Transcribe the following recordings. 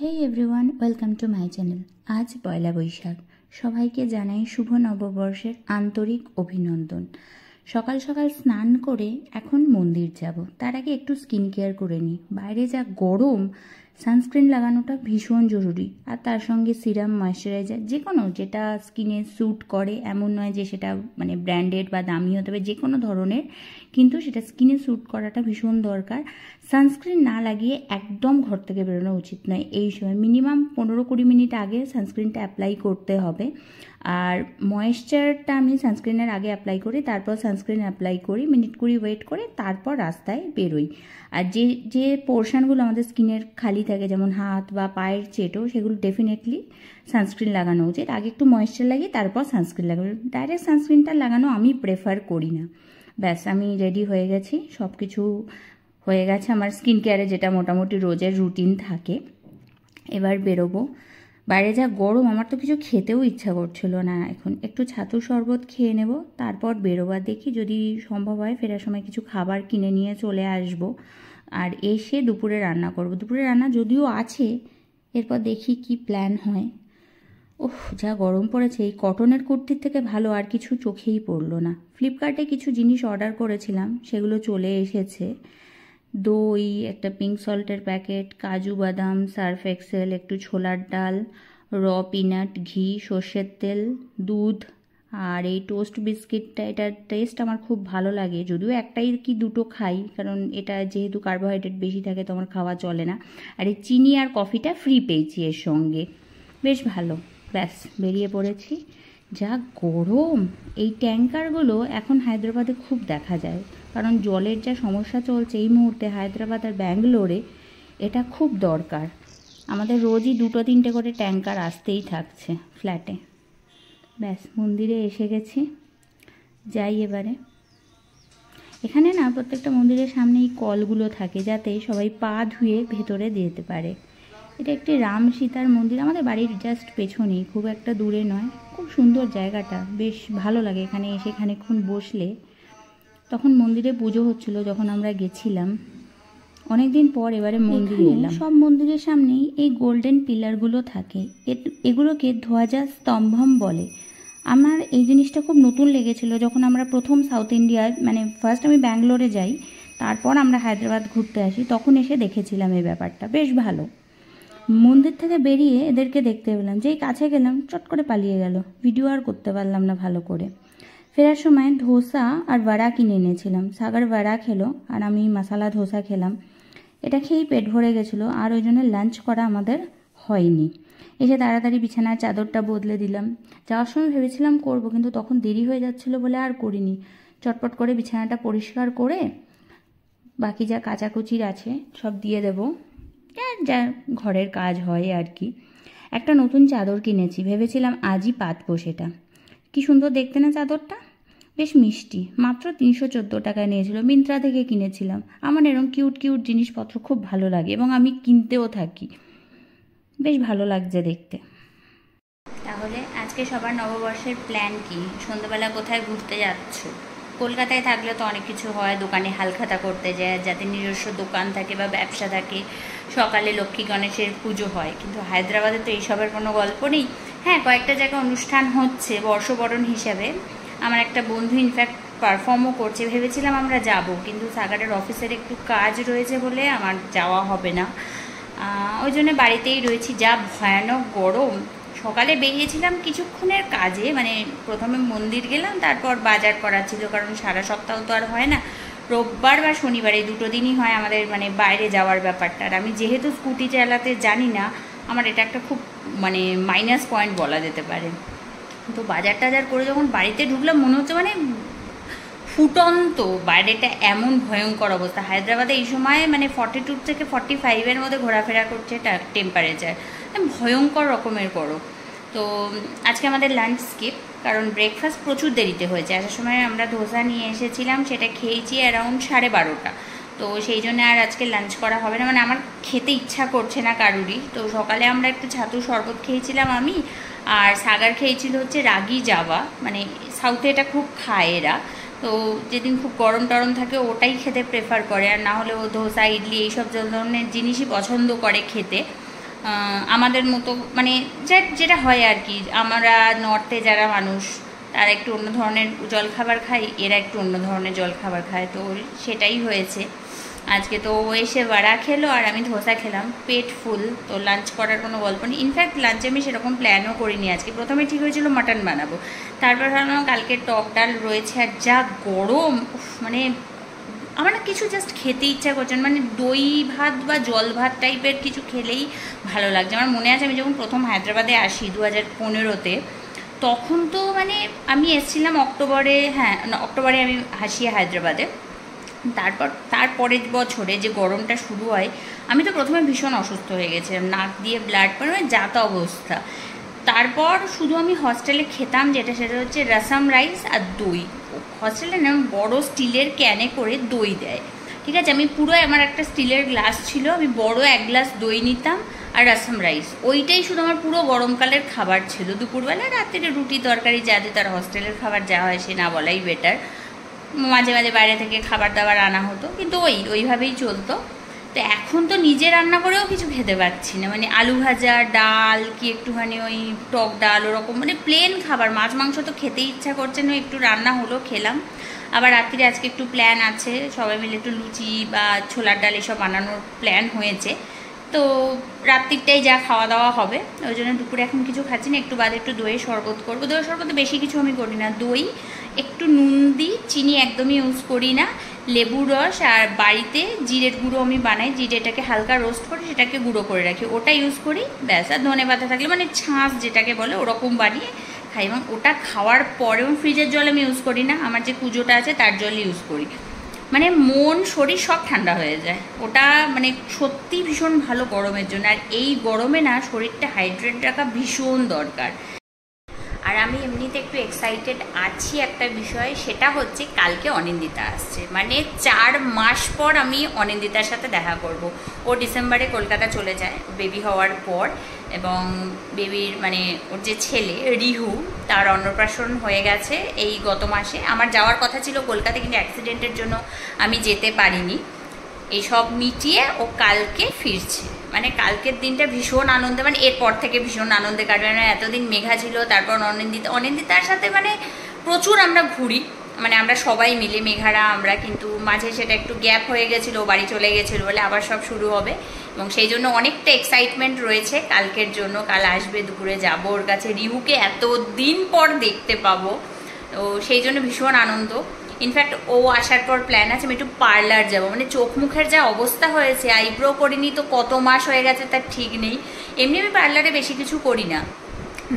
Hey everyone, welcome to my channel. আজ পয়লা বৈশাখ। সবাইকে জানাই শুভ নববর্ষের আন্তরিক অভিনন্দন। সকাল সকাল স্নান করে এখন মন্দির যাব, তার আগে একটু স্কিন কেয়ার করে নিই। বাইরে যা গরম, সানস্ক্রিন লাগানোটা ভীষণ জরুরি। আর তার সঙ্গে সিরাম, ময়েশ্চারাইজার, যে কোনো যেটা স্কিনে স্যুট করে, এমন নয় যে সেটা মানে ব্র্যান্ডেড বা দামি হতে হবে, যে কোনো ধরনের, কিন্তু সেটা স্কিনে স্যুট করাটা ভীষণ দরকার। সানস্ক্রিন না লাগিয়ে একদম ঘর থেকে বেরোনো উচিত নয় এই সময়। মিনিমাম 15-20 মিনিট আগে সানস্ক্রিনটা অ্যাপ্লাই করতে হবে। আর ময়েশ্চারটা আমি সানস্ক্রিনের আগে অ্যাপ্লাই করি, তারপর সানস্ক্রিন অ্যাপ্লাই করি, মিনিট 20 ওয়েট করে তারপর রাস্তায় বেরোই। আর যে যে পোর্শনগুলো আমাদের স্কিনের খালি থাকে, যেমন হাত বা পায়ের চেটো, সেগুলো ডেফিনেটলি সানস্ক্রিন লাগানো উচিত। আগে একটু ময়েশ্চার লাগিয়ে তারপর সানস্ক্রিন লাগানো। ডাইরেক্ট সানস্ক্রিনটা লাগানো আমি প্রেফার করি না। ব্যাস, আমি রেডি হয়ে গেছি, সব কিছু হয়ে গেছে আমার স্কিন কেয়ারে, যেটা মোটামুটি রোজের রুটিন থাকে। এবার বেরোবো। বাইরে যা গরম, আমার তো কিছু খেতেও ইচ্ছা করছিল না। এখন একটু ছাতুর শরবত খেয়ে নেব, তারপর বেরোবার দেখি যদি সম্ভব হয় ফেরার সময় কিছু খাবার কিনে নিয়ে চলে আসব। আর এসে দুপুরে রান্না করব। দুপুরে রান্না যদিও আছে, এরপর দেখি কি প্ল্যান হয়। ওহ, যা গরম পড়েছে, এই কটনের কুর্তির থেকে ভালো আর কিছু চোখেই পড়লো না। ফ্লিপকার্টে কিছু জিনিস অর্ডার করেছিলাম, সেগুলো চলে এসেছে। দই, একটা পিঙ্ক সল্টের প্যাকেট, কাজু বাদাম, সার্ফ এক্সেল, একটু ছোলার ডাল, র পিনাট, ঘি, সর্ষের তেল, দুধ, আর এই টোস্ট বিস্কিটটা। এটার টেস্ট আমার খুব ভালো লাগে, যদিও একটাই কি দুটো খাই, কারণ এটা যেহেতু কার্বোহাইড্রেট বেশি থাকে তো আমার খাওয়া চলে না। আর এই চিনি আর কফিটা ফ্রি পেয়েছি এর সঙ্গে, বেশ ভালো। ব্যাস, বেরিয়ে পড়েছি। যা গরম! এই ট্যাঙ্কারগুলো এখন হায়দ্রাবাদে খুব দেখা যায়, কারণ জলের যা সমস্যা চলছে এই মুহূর্তে হায়দ্রাবাদ আর ব্যাঙ্গালোরে, এটা খুব দরকার। আমাদের রোজই 2-3টে করে ট্যাঙ্কার আসতেই থাকছে ফ্ল্যাটে। ব্যাস, মন্দিরে এসে গেছি, যাই এবারে। এখানে না প্রত্যেকটা মন্দিরের সামনে এই কলগুলো থাকে, যাতে সবাই পা ধুয়ে ভেতরে যেতে পারে। এটা একটি রাম সীতার মন্দির, আমাদের বাড়ির জাস্ট পেছনেই, খুব একটা দূরে নয়। খুব সুন্দর জায়গাটা, বেশ ভালো লাগে এখানে এসে খানিকক্ষণ বসলে। তখন মন্দিরে পুজো হচ্ছিল যখন আমরা গেছিলাম, অনেকদিন পর এবারে মন্দিরে এলাম। সব মন্দিরের সামনেই এই গোল্ডেন পিলারগুলো থাকে, এগুলোকে ধ্বজা স্তম্ভম বলে। আমার এই জিনিসটা খুব নতুন লেগেছিল যখন আমরা প্রথম সাউথ ইন্ডিয়ায়, মানে ফার্স্ট আমি ব্যাঙ্গালোরে যাই, তারপর আমরা হায়দ্রাবাদ ঘুরতে আসি, তখন এসে দেখেছিলাম এই ব্যাপারটা, বেশ ভালো। মন্দির থেকে বেরিয়ে এদেরকে দেখতে পেলাম, যেই কাছে গেলাম চট করে পালিয়ে গেল, ভিডিও আর করতে পারলাম না ভালো করে। ফেরার সময় ধোসা আর বড়া কিনে এনেছিলাম। সাগর বড়া খেলো আর আমি মশালা ধোসা খেলাম। এটা খেয়েই পেট ভরে গেছিলো, আর ওই জন্য লাঞ্চ করা আমাদের হয়নি। এসে তাড়াতাড়ি বিছানার চাদরটা বদলে দিলাম। যাওয়ার সময় ভেবেছিলাম করব, কিন্তু তখন দেরি হয়ে যাচ্ছিলো বলে আর করিনি। চটপট করে বিছানাটা পরিষ্কার করে বাকি যা কাচাকুচির আছে সব দিয়ে দেবো, যা ঘরের কাজ হয় আর কি। একটা নতুন চাদর কিনেছি, ভেবেছিলাম আজই পাতবো সেটা। কি সুন্দর দেখতে না চাদরটা, বেশ মিষ্টি। মাত্র 314 টাকায় নিয়েছিল, মিন্ত্রা থেকে কিনেছিলাম। আমার এরকম কিউট কিউট জিনিসপত্র খুব ভালো লাগে এবং আমি কিনতেও থাকি, বেশ ভালো লাগছে দেখতে। তাহলে আজকে সবার নববর্ষের প্ল্যান কি? সন্ধ্যাবেলা কোথায় ঘুরতে যাচ্ছ? কলকাতায় থাকলে তো অনেক কিছু হয়, দোকানে হালখাতা করতে যায়, যাতে নিজস্ব দোকান থাকে বা ব্যবসা থাকে। সকালে লক্ষ্মী গণেশের পুজো হয়, কিন্তু হায়দ্রাবাদে তো এইসবের কোনো গল্প নেই। হ্যাঁ, কয়েকটা জায়গায় অনুষ্ঠান হচ্ছে বর্ষবরণ হিসাবে। আমার একটা বন্ধু ইনফ্যাক্ট পারফর্মও করছে, ভেবেছিলাম আমরা যাব, কিন্তু সাগারের অফিসের একটু কাজ রয়েছে বলে আমার যাওয়া হবে না। ওই জন্য বাড়িতেই রয়েছি। যা ভয়ানক গরম! সকালে বেরিয়েছিলাম কিছুক্ষণের কাজে, মানে প্রথমে মন্দির গেলাম, তারপর বাজার করা ছিল, কারণ সারা সপ্তাহ তো আর হয় না, রোববার বা শনিবার এই দুটো দিনই হয় আমাদের মানে বাইরে যাওয়ার ব্যাপারটা। আর আমি যেহেতু স্কুটি চালাতে জানি না, আমার এটা একটা খুব মানে মাইনাস পয়েন্ট বলা যেতে পারে। তো বাজার টাজার করে যখন বাড়িতে ঢুকলাম, মনে হচ্ছে মানে ফুটন্ত বাইরেটা, এমন ভয়ঙ্কর অবস্থা। হায়দ্রাবাদে এই সময় মানে 42 থেকে 45-এর মধ্যে ঘোরাফেরা করছে টেম্পারেচার, ভয়ঙ্কর রকমের গরম। তো আজকে আমাদের লাঞ্চ স্কিপ, কারণ ব্রেকফাস্ট প্রচুর দেরিতে হয়েছে। আসার সময় আমরা ধোসা নিয়ে এসেছিলাম, সেটা খেয়েছি অ্যারাউন্ড 12:30। তো সেই জন্য আর আজকে লাঞ্চ করা হবে না, মানে আমার খেতে ইচ্ছা করছে না কারুরই। তো সকালে আমরা একটু ছাতুর শরবত খেয়েছিলাম আমি, আর সাগার খেয়েছিল হচ্ছে রাগি জাভা, মানে সাউথে এটা খুব খায় এরা। তো যেদিন খুব গরম টরম থাকে ওটাই খেতে প্রেফার করে, আর না হলে ও ধোসা, ইডলি এইসব ধরনের জিনিসই পছন্দ করে খেতে। আমাদের মতো মানে যেটা হয় আর কি, আমরা নর্থে যারা মানুষ তারা একটু অন্য ধরনের জলখাবার খাই, এরা একটু অন্য ধরনের জলখাবার খায়, তো সেটাই হয়েছে। আজকে তো ও এসে বড়া খেলো আর আমি ধোসা খেলাম, পেট ফুল। তো লাঞ্চ করার কোনো গল্প নেই, ইনফ্যাক্ট লাঞ্চে আমি সেরকম প্ল্যানও করিনি আজকে। প্রথমে ঠিক হয়েছিল মাটন বানাবো, তারপর ভাবলাম কালকে টক ডাল রয়েছে আর যা গরম, মানে আমার না কিছু জাস্ট খেতে ইচ্ছা করছে, মানে দই ভাত বা জল ভাত টাইপের কিছু খেলেই ভালো লাগছে। আমার মনে আছে আমি যখন প্রথম হায়দ্রাবাদে আসি 2015-তে, তখন তো মানে আমি এসেছিলাম অক্টোবরে, হ্যাঁ অক্টোবরে আমি আসি হায়দ্রাবাদে। তারপরের বছরে যে গরমটা শুরু হয়, আমি তো প্রথমে ভীষণ অসুস্থ হয়ে গেছিলাম, নাক দিয়ে ব্লাড পড়ে, মানে যা তা অবস্থা। তারপর শুধু আমি হস্টেলে খেতাম সেটা হচ্ছে রসম রাইস আর দই। হস্টেলে না বড় স্টিলের ক্যানে করে দই দেয়, ঠিক আছে, আমি পুরো আমার একটা স্টিলের গ্লাস ছিল, আমি বড় 1 গ্লাস দই নিতাম আর রসম রাইস, ওইটাই শুধু আমার পুরো গরমকালের খাবার ছিল। দুপুরবেলা রাত্রে রুটি তরকারি যা দিয়ে, তার হস্টেলের খাবার যা হয় সে না বলাই বেটার। মাঝে মাঝে বাইরে থেকে খাবার দাবার আনা হতো, কিন্তু ওইভাবেই চলতো। তো এখন তো নিজে রান্না করেও কিছু খেতে পাচ্ছি না, মানে আলু ভাজা, ডাল, কি একটুখানি ওই টক ডাল, ওরকম মানে প্লেন খাবার। মাছ মাংস তো খেতে ইচ্ছা করছে না, একটু রান্না হলো খেলাম। আবার রাত্রিরে আজকে একটু প্ল্যান আছে, সবাই মিলে একটু লুচি বা ছোলার ডাল এসব বানানোর প্ল্যান হয়েছে। তো রাত্রিরটাই যা খাওয়া দাওয়া হবে, ওই জন্য দুপুরে এখন কিছু খাচ্ছি না, একটু বাদে একটু দইয়ের শরবত করবো। দইয়ের শরবতে বেশি কিছু আমি করি না, দই একটু নুন দিই, চিনি একদমই ইউজ করি না, লেবুর রস আর বাড়িতে জিরের গুঁড়ো আমি বানাই, জিরেটাকে হালকা রোস্ট করে সেটাকে গুঁড়ো করে রাখি, ওটা ইউজ করি ব্যাস। আর ধনে পাতা থাকলে মানে ছাঁচ যেটাকে বলে ওরকম বানিয়ে খাই, এবং ওটা খাওয়ার পরেও ফ্রিজের জল আমি ইউজ করি না, আমার যে কুজোটা আছে তার জল ইউজ করি, মানে মন শরীর সব ঠান্ডা হয়ে যায় ওটা, মানে সত্যি ভীষণ ভালো গরমের জন্য। আর এই গরমে না শরীরটা হাইড্রেট রাখা ভীষণ দরকার। আর আমি এমনিতে একটু এক্সাইটেড আছি একটা বিষয়, সেটা হচ্ছে কালকে অনিন্দিতা আসছে, মানে 4 মাস পর আমি অনিন্দিতার সাথে দেখা করব। ও ডিসেম্বরে কলকাতা চলে যায় বেবি হওয়ার পর, এবং বেবির মানে ওর যে ছেলে রিহু, তার অন্নপ্রাশন হয়ে গেছে এই গত মাসে। আমার যাওয়ার কথা ছিল কলকাতা, কিন্তু অ্যাক্সিডেন্টের জন্য আমি যেতে পারিনি। এইসব মিটিয়ে ও কালকে ফিরছে, মানে কালকের দিনটা ভীষণ আনন্দে, মানে এরপর থেকে ভীষণ আনন্দে কাটবে। মানে এতদিন মেঘা ছিল, তারপর অনিন্দিতার সাথে মানে প্রচুর আমরা ঘুরি, মানে আমরা সবাই মিলে মেঘারা আমরা, কিন্তু মাঝে সেটা একটু গ্যাপ হয়ে গেছিলো, বাড়ি চলে গেছিলো বলে আবার সব শুরু হবে, এবং সেই জন্য অনেকটা এক্সাইটমেন্ট রয়েছে কালকের জন্য। কাল আসবে, দুপুরে যাবো ওর কাছে, রিহুকে এতদিন পর দেখতে পাবো, তো সেই জন্য ভীষণ আনন্দ। ইনফ্যাক্ট ও আসার পর প্ল্যান আছে আমি একটু পার্লার যাবো, মানে চোখ মুখের যা অবস্থা হয়েছে, আইব্রো করিনি তো কত মাস হয়ে গেছে তার ঠিক নেই। এমনি আমি পার্লারে বেশি কিছু করি না,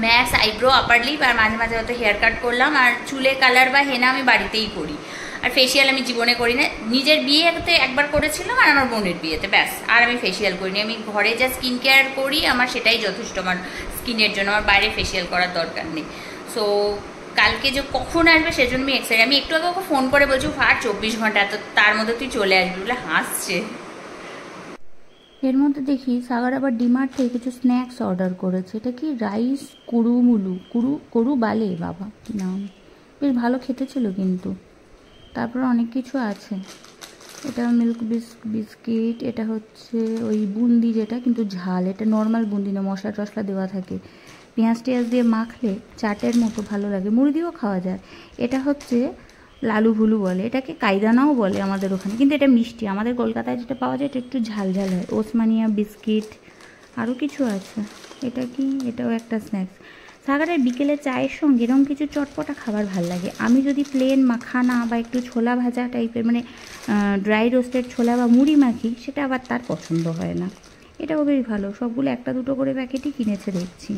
ম্যাক্স আইব্রো, আপার লিপ, আর মাঝে মাঝে হয়তো হেয়ার কাট করলাম, আর চুলে কালার বা হেনা আমি বাড়িতেই করি। আর ফেসিয়াল আমি জীবনে করি না, নিজের বিয়েতে একবার করেছিলাম আর আমার বোনের বিয়েতে, ব্যাস। আর আমি ফেসিয়াল করিনি, আমি ঘরে যা স্কিন কেয়ার করি আমার সেটাই যথেষ্ট আমার স্কিনের জন্য, আমার বাইরে ফেসিয়াল করার দরকার নেই। সো কালকে যে কখন আসবে সেজন্য আমি এক্সাইটেড। আমি একটু আগে ওকে ফোন করে বলছি আর 24 ঘন্টা, তো তার মধ্যে তুই চলে আসবি বলে হাসছে। এর মধ্যে দেখি সাগর আবার ডিমার্ট থেকে কিছু স্ন্যাক্স অর্ডার করেছে। এটা কি রাইস করু বালে, বাবা কি নাম, বেশ ভালো খেতে ছিল কিন্তু। তারপর অনেক কিছু আছে, এটা মিল্ক বিস্কিট, এটা হচ্ছে ওই বুন্দি যেটা কিন্তু ঝাল, এটা নর্মাল বুন্দি না, মশলা টশলা দেওয়া থাকে, পেঁয়াজ টেয়াজ দিয়ে মাখলে চাটের মতো ভালো লাগে, মুড়ি দিয়েও খাওয়া যায়। এটা হচ্ছে লালু ভুলু বলে, এটাকে কায়দানাও বলে আমাদের ওখানে, কিন্তু এটা মিষ্টি। আমাদের কলকাতায় যেটা পাওয়া যায় এটা একটু ঝাল ঝাল হয়। ওসমানিয়া বিস্কিট, আরও কিছু আছে। এটা কি, এটাও একটা স্ন্যাক্স। সাগরের বিকেলে চায়ের সঙ্গে এরকম কিছু চটপটা খাবার ভাল লাগে। আমি যদি প্লেন মাখানা বা একটু ছোলা ভাজা টাইপের, মানে ড্রাই রোস্টেড ছোলা বা মুড়ি মাখি, সেটা আবার তার পছন্দ হয় না। এটাও বেশ ভালো, সবগুলো একটা দুটো করে প্যাকেটই কিনেছে দেখছি।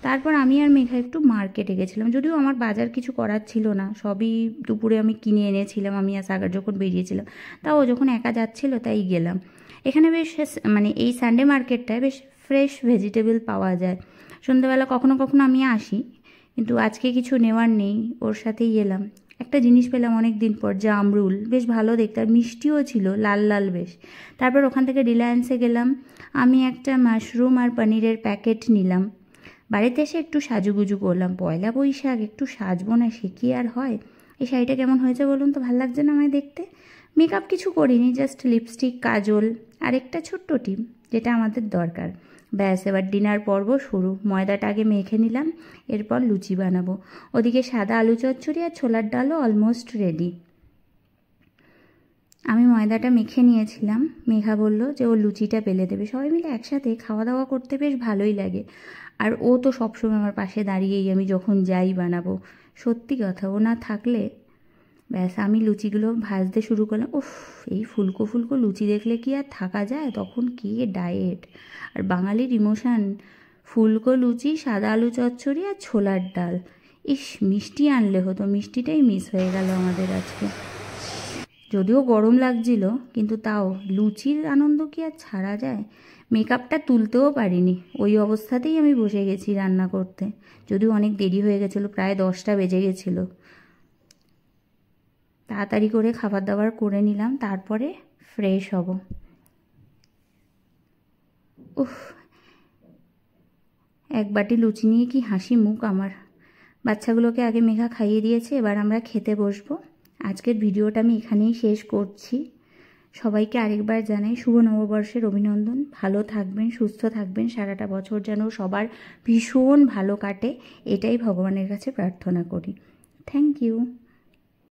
তারপর আমি আর মেঘা একটু মার্কেটে গেছিলাম, যদিও আমার বাজার কিছু করার ছিল না, সবই দুপুরে আমি কিনে এনেছিলাম, আমি আর সাগর যখন বেরিয়েছিলাম। তাও ও যখন একা যাচ্ছিল তাই গেলাম। এখানে বেশ মানে এই সানডে মার্কেটটায় বেশ ফ্রেশ ভেজিটেবল পাওয়া যায়। সন্ধ্যাবেলা কখনো কখনো আমি আসি, কিন্তু আজকে কিছু নেওয়ার নেই, ওর সাথেই এলাম। একটা জিনিস পেলাম অনেক দিন পর, জামরুল, বেশ ভালো দেখতে, আর মিষ্টিও ছিল, লাল লাল বেশ। তারপর ওখান থেকে রিলায়েন্সে গেলাম, আমি একটা মাশরুম আর পনিরের প্যাকেট নিলাম। বাড়িতে এসে একটু সাজুগুজু করলাম, পয়লা বৈশাখ, একটু সাজবো না, সে কি আর হয়। এই শাড়িটা কেমন হয়েছে বলুন তো, ভালো লাগছে না আমায় দেখতে? মেকআপ কিছু করিনি, জাস্ট লিপস্টিক, কাজল আর একটা ছোট্ট টিপ, যেটা আমাদের দরকার। ব্যাস এবার ডিনার পর্ব শুরু। ময়দাটা আগে মেখে নিলাম, এরপর লুচি বানাবো। ওদিকে সাদা আলু চচ্চড়ি আর ছোলার ডালও অলমোস্ট রেডি। আমি ময়দাটা মেখে নিয়েছিলাম, মেঘা বলল যে ও লুচিটা বেলে দেবে। সবাই মিলে একসাথে খাওয়া দাওয়া করতে বেশ ভালোই লাগে। আর ও তো সবসময় আমার পাশে দাঁড়িয়েই আমি যখন যাই বানাবো। সত্যি কথা, ও না থাকলে ব্যাস আমি লুচিগুলো ভাজতে শুরু করলাম। উফ, এই ফুলকো ফুলকো লুচি দেখলে কি আর থাকা যায়? তখন কে ডায়েট! আর বাঙালির ইমোশান, ফুলকো লুচি, সাদা আলু চচ্চড়ি আর ছোলার ডাল। ইস, মিষ্টি আনলে হতো, মিষ্টিটাই মিস হয়ে গেল আমাদের আজকে। যদিও গরম লাগছিল, কিন্তু তাও লুচির আনন্দ কি আর ছাড়া যায়? মেকআপটা তুলতেও পারিনি, ওই অবস্থাতেই আমি বসে গেছি রান্না করতে। যদিও অনেক দেরি হয়ে গেছিলো, প্রায় 10টা বেজে গেছিলো। তাড়াতাড়ি করে খাবার দাবার করে নিলাম, তারপরে ফ্রেশ হব। উফ, এক বাটি লুচি নিয়ে কি হাসি মুখ আমার। বাচ্চাগুলোকে আগে মেঘা খাইয়ে দিয়েছে, এবার আমরা খেতে বসবো। আজকের ভিডিওটা আমি এখানেই শেষ করছি। সবাইকে আরেকবার জানাই শুভ নববর্ষের অভিনন্দন। ভালো থাকবেন, সুস্থ থাকবেন, সারাটা বছর যেন সবার ভীষণ ভালো কাটে, এটাই ভগবানের কাছে প্রার্থনা করি। Thank you.